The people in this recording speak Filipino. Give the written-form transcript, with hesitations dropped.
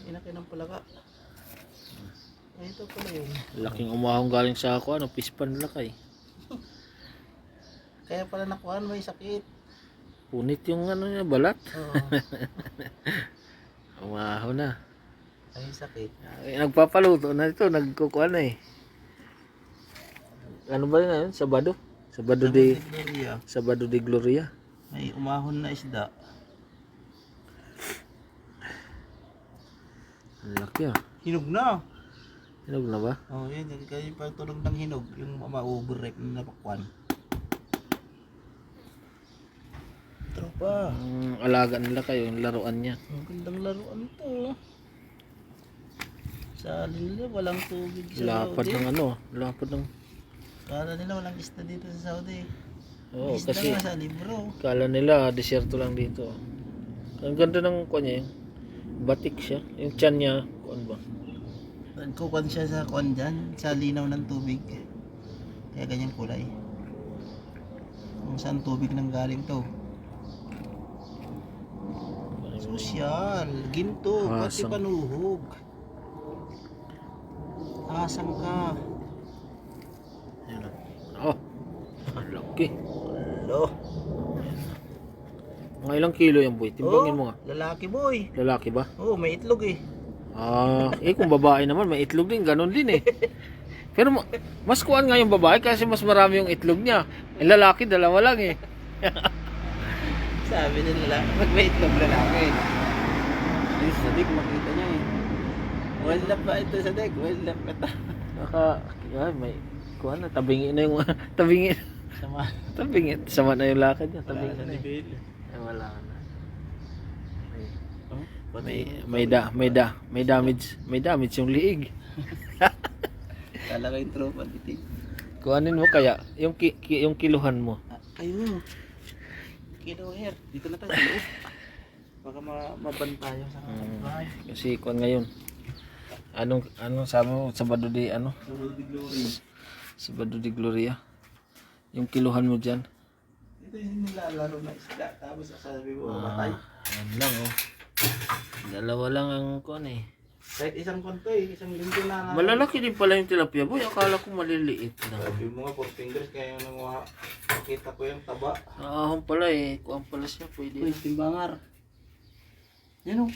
Inaki ng palaga. Ay, ito pala yun. Laking umahong galing sa ako, ano, pispan lakay. Kaya pala nakuhaan, may sakit. Punit yung ano niya, balat. Oo. Umahaw na. Ay, sakit. Nagpapaluto na ito, nagkukuha na eh. Ano ba yun? Sabado? Sabado de Gloria. Sabado de Gloria. May umahon na isda. Ang laki ah. Hinog na. Hinog na ba? Oh, yan. Kaya yung pagtulog ng hinog, yung ma-overripe na napakwan. Tropa. Ang alaga nila kayo, yung laruan niya. Ang gandang laruan to. Sa alin nila, walang tubig sa Lapad Saudi. ng ano, lapad ng... Kala nila walang isda dito sa Saudi. Oo, Isda kasi nga sa libro. kala nila desierto lang dito. Ang ganda ng kuha niya, yung batik siya. Yung tiyan niya, kuhan ba? Nagkukuhan siya sa kuhan dyan, sa linaw ng tubig. Kaya ganyan kulay. Kung saan tubig nang galing to. Sosyal, ginto, pati Asang. panuhog. Asang ka. Yan o. Oh, ang laki. Hello. Mga ilang kilo yung boy? Timbangin mo nga. Lalaki boy. Lalaki ba? Oh, may itlog eh. Ah, kung babae naman, may itlog din, ganun din eh. Pero mas kuhan nga yung babae kasi mas marami yung itlog niya. Yung lalaki, dalawa lang eh. Sabi ng lalaki, pag may itlog lalaki. Ay, sa dik, makita niya eh. Well up ba ito sa dik? Well up ito. Ay, may kuhan na, tabingi na yung, tabingi, Sama. tabingi, sama na yung lakad niya, Wala tabingi na na ni eh. Bill. Ay, wala na. Oh, May damage yung liig. talaga yung tropa dito. Kuhanin mo kaya, yung kiluhan mo. Ayun. Kilo here. Dito na tayo sa loob. Baka maban tayo sa bahay. Kasi kuhan ngayon. Anong sabi mo, Sabado de, ano? Sabado de Gloria. Sabado de Gloria. Yung kiluhan mo dyan. Ito yung nilalaro na isda. Tapos sabi mo, matay. Yan lang oh. Dalawa lang ang kuhan eh. Kahit isang konto eh. Isang linggo na. Malalaki din pala yung tilapia boy. Akala ko maliliit lang. Sabi mo nga, 4 fingers. Kaya yung nanguha. Nakita ko yung taba. Ahon pala eh. Kuhan pala siya. Pwede. Uy, timbangar. Yan o.